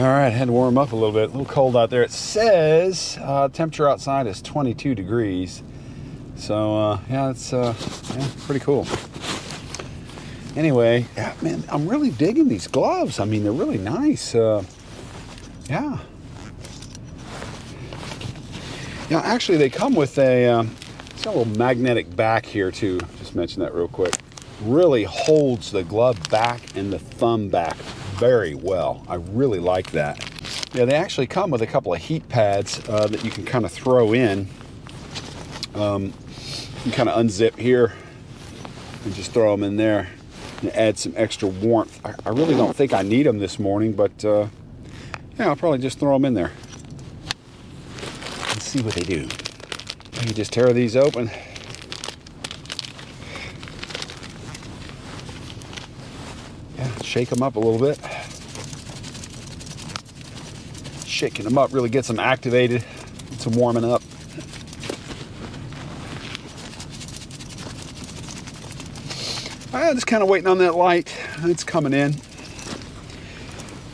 right, had to warm up a little bit. A little cold out there. It says temperature outside is 22 degrees. So yeah, it's pretty cool. Anyway, yeah, man, I'm really digging these gloves. I mean, they're really nice. Yeah. Yeah, actually, they come with it's got a little magnetic back here too. Just mention that real quick. Really holds the glove back and the thumb back very well. I really like that. Yeah, they actually come with a couple of heat pads that you can kind of throw in. You can kind of unzip here and just throw them in there and add some extra warmth. I really don't think I need them this morning, but yeah, I'll probably just throw them in there and see what they do. You just tear these open. Yeah, shake them up a little bit. Shaking them up really gets them activated, gets them warming up. I'm just kind of waiting on that light. It's coming in.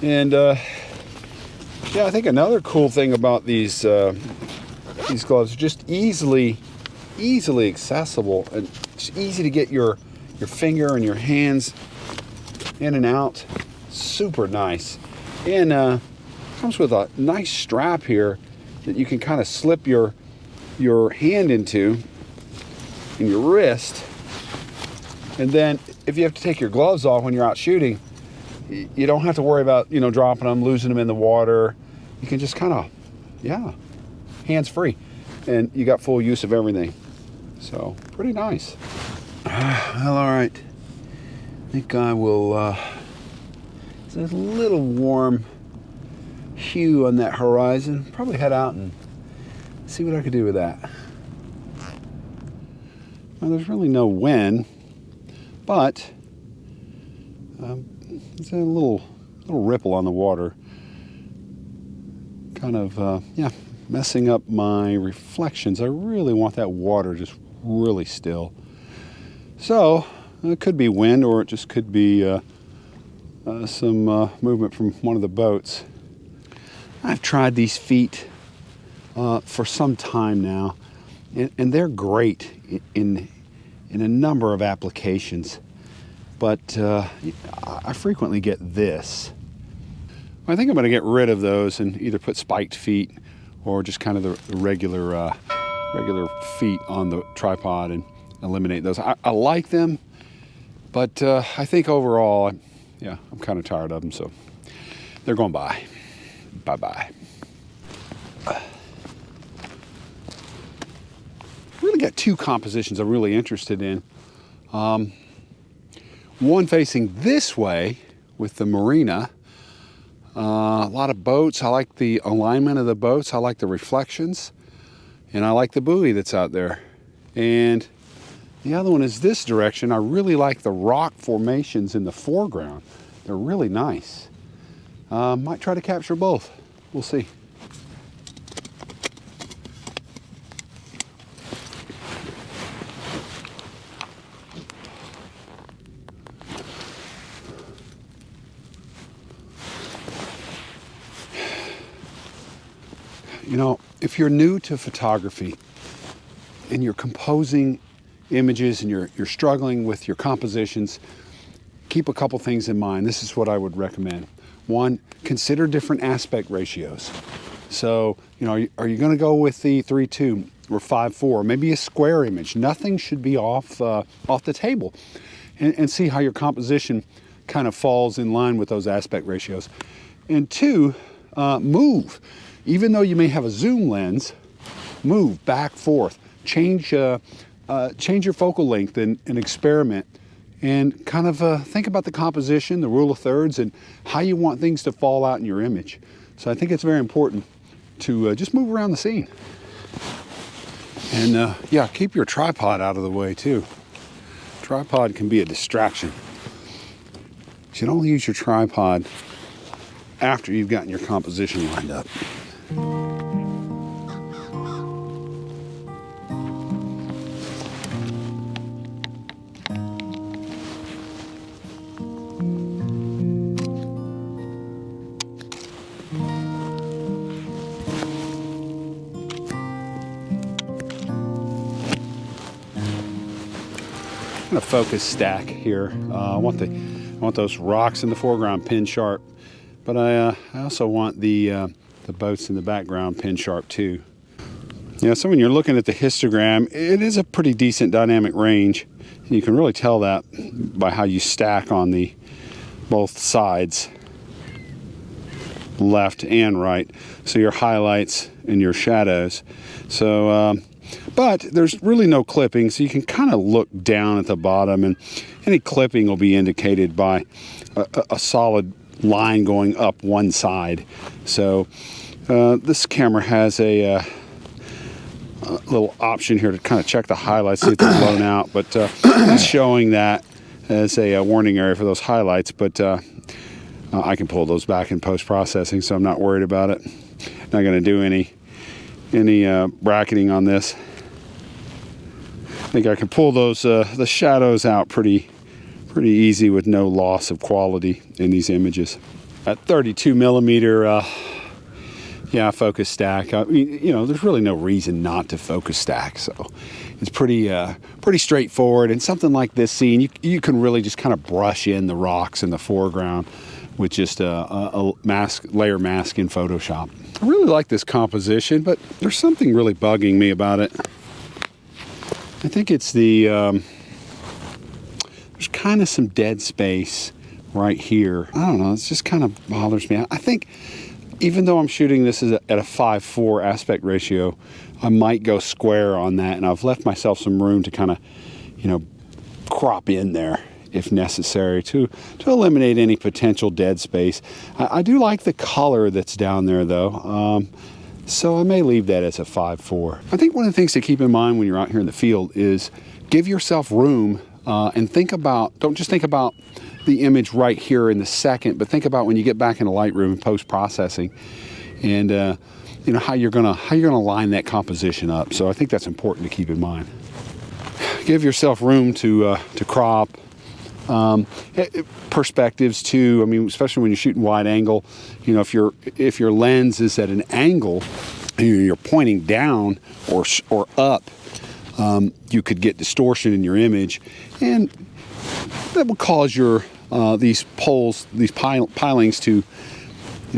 And yeah, I think another cool thing about these gloves are just easily accessible, and it's easy to get your finger and your hands in and out. Super nice. And comes with a nice strap here that you can kind of slip your hand into in your wrist. And then if you have to take your gloves off when you're out shooting, you don't have to worry about, dropping them, losing them in the water. You can just kind of, yeah, hands free. And you got full use of everything. So, pretty nice. Well, all right. I think I will, it's a little warm hue on that horizon. Probably head out and see what I could do with that. Well, there's really no wind, but there's a little ripple on the water. Kind of, yeah, messing up my reflections. I really want that water just really still. So it could be wind, or it just could be some movement from one of the boats. I've tried these feet for some time now, and they're great in a number of applications. But I frequently get this. I think I'm going to get rid of those and either put spiked feet or just kind of the regular feet on the tripod and eliminate those. I like them, but I think overall, I'm kind of tired of them, so they're going by. Bye-bye. Really got two compositions I'm really interested in. One facing this way with the marina. A lot of boats. I like the alignment of the boats. I like the reflections. And I like the buoy that's out there. And the other one is this direction. I really like the rock formations in the foreground. They're really nice. Might try to capture both. We'll see. If you're new to photography and you're composing images and you're struggling with your compositions, keep a couple things in mind. This is what I would recommend. One, consider different aspect ratios. So, are you going to go with the 3:2 or 5:4, maybe a square image? Nothing should be off the table, and see how your composition kind of falls in line with those aspect ratios. And two, move. Even though you may have a zoom lens, move back, forth, change your focal length and experiment. And kind of think about the composition, the rule of thirds, and how you want things to fall out in your image. So I think it's very important to just move around the scene. And keep your tripod out of the way too. Tripod can be a distraction. You should only use your tripod after you've gotten your composition lined up. kind of focus stack here. I want those rocks in the foreground pin sharp, but I also want the boats in the background pin sharp too. Yeah, so when you're looking at the histogram, it is a pretty decent dynamic range, and you can really tell that by how you stack on the both sides, left and right. So your highlights and your shadows. So, but there's really no clipping, so you can kind of look down at the bottom, and any clipping will be indicated by a solid line going up one side. So this camera has a little option here to kind of check the highlights, see if they're blown out, but it's showing that as a warning area for those highlights, but I can pull those back in post-processing, so I'm not worried about it. Not going to do any bracketing on this. I think I can pull those the shadows out pretty easy with no loss of quality in these images. At 32 millimeter focus stack. I mean, you know, there's really no reason not to focus stack, so it's pretty straightforward. And something like this scene, you can really just kind of brush in the rocks in the foreground with just a layer mask in Photoshop. I really like this composition, but there's something really bugging me about it. I think it's there's kind of some dead space right here. I don't know, it just kind of bothers me. I think even though I'm shooting this at a 5:4 aspect ratio, I might go square on that, and I've left myself some room to kind of, you know, crop in there if necessary to eliminate any potential dead space. I do like the color that's down there though, so I may leave that as a 5:4. I think one of the things to keep in mind when you're out here in the field is give yourself room and think about, don't just think about the image right here in the second, but think about when you get back into Lightroom and post-processing, and you know, how you're gonna line that composition up. So I think that's important to keep in mind. Give yourself room to crop. Perspectives too. I mean, especially when you're shooting wide angle, you know, if your lens is at an angle and you're pointing down or up, you could get distortion in your image, and that will cause your these poles, these pilings to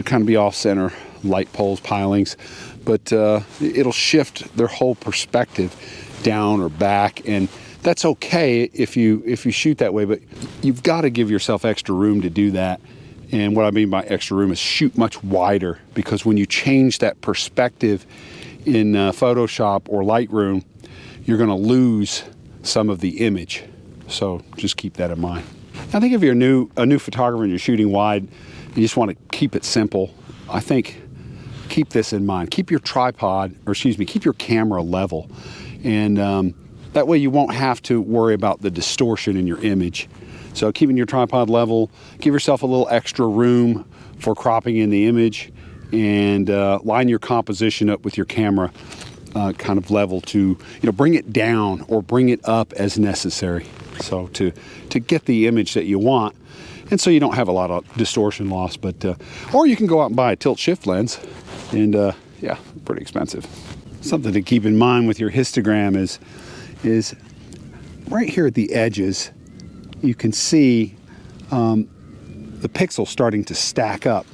kind of be off center, light poles, pilings, but it'll shift their whole perspective down or back, and that's okay if you shoot that way, but you've got to give yourself extra room to do that. And what I mean by extra room is shoot much wider, because when you change that perspective in Photoshop or Lightroom, you're going to lose some of the image. So just keep that in mind. I think if you're a new photographer and you're shooting wide, you just want to keep it simple. I think keep this in mind. Keep your tripod, or excuse me, keep your camera level, and that way you won't have to worry about the distortion in your image. So keeping your tripod level, give yourself a little extra room for cropping in the image, and line your composition up with your camera kind of level to, you know, bring it down or bring it up as necessary. So to get the image that you want, and so you don't have a lot of distortion loss. But or you can go out and buy a tilt shift lens, and yeah, pretty expensive. Something to keep in mind with your histogram is right here at the edges, you can see the pixels starting to stack up.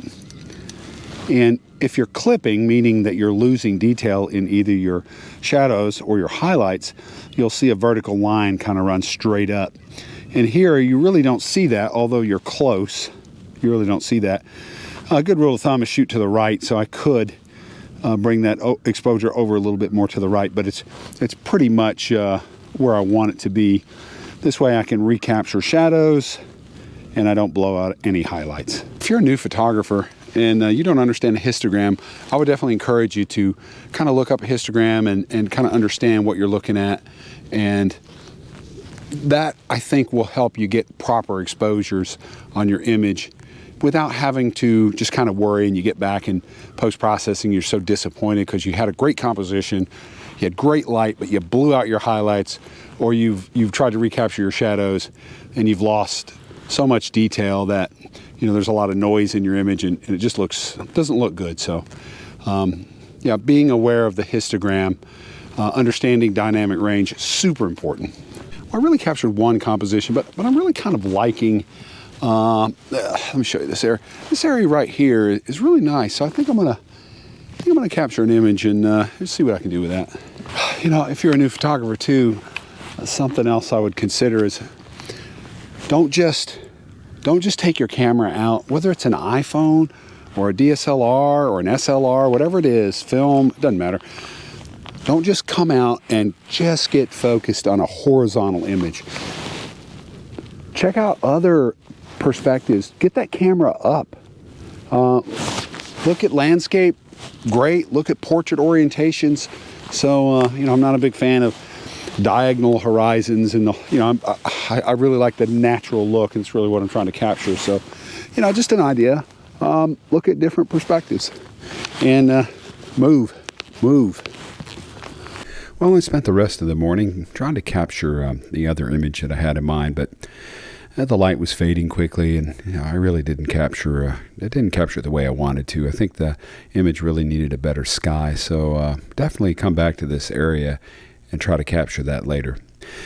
And if you're clipping, meaning that you're losing detail in either your shadows or your highlights, you'll see a vertical line kind of run straight up. And here you really don't see that, although you're close. You really don't see that. A good rule of thumb is shoot to the right, so I could bring that exposure over a little bit more to the right, but it's pretty much where I want it to be. This way I can recapture shadows and I don't blow out any highlights. If you're a new photographer and you don't understand a histogram, I would definitely encourage you to kind of look up a histogram and kind of understand what you're looking at, and that, I think, will help you get proper exposures on your image without having to just kind of worry, and you get back in post-processing, you're so disappointed because you had a great composition, you had great light, but you blew out your highlights, or you've tried to recapture your shadows and you've lost so much detail that, you know, there's a lot of noise in your image, and it just doesn't look good. So yeah, being aware of the histogram, understanding dynamic range, super important. I really captured one composition, but I'm really kind of liking, let me show you this area. This area right here is really nice. So I think I'm gonna capture an image and just see what I can do with that. You know, if you're a new photographer too, something else I would consider is don't just take your camera out, whether it's an iPhone or a DSLR or an SLR, whatever it is, film, it doesn't matter. Don't just come out and just get focused on a horizontal image. Check out other perspectives. Get that camera up. Look at landscape, great. Look at portrait orientations. So, you know, I'm not a big fan of diagonal horizons and I really like the natural look, and it's really what I'm trying to capture. So, you know, just an idea. Look at different perspectives and move. Well, I spent the rest of the morning trying to capture the other image that I had in mind, but the light was fading quickly, and you know, I really didn't capture it didn't capture it the way I wanted to. I think the image really needed a better sky, so definitely come back to this area and try to capture that later.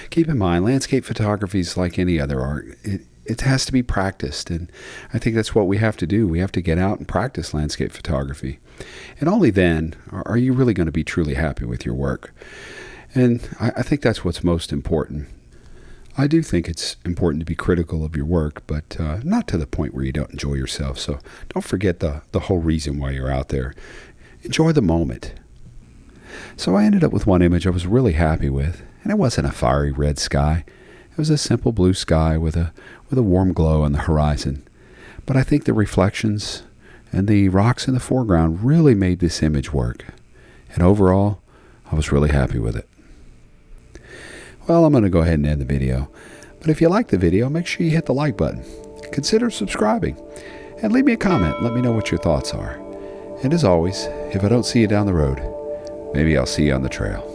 Keep in mind, landscape photography is like any other art. It has to be practiced, and I think that's what we have to do. We have to get out and practice landscape photography. And only then are you really going to be truly happy with your work. And I think that's what's most important. I do think it's important to be critical of your work, but not to the point where you don't enjoy yourself. So don't forget the whole reason why you're out there. Enjoy the moment. So I ended up with one image I was really happy with, and it wasn't a fiery red sky. It was a simple blue sky with a warm glow on the horizon. But I think the reflections and the rocks in the foreground really made this image work. And overall, I was really happy with it. Well, I'm going to go ahead and end the video. But if you like the video, make sure you hit the like button. Consider subscribing. And leave me a comment. Let me know what your thoughts are. And as always, if I don't see you down the road, maybe I'll see you on the trail.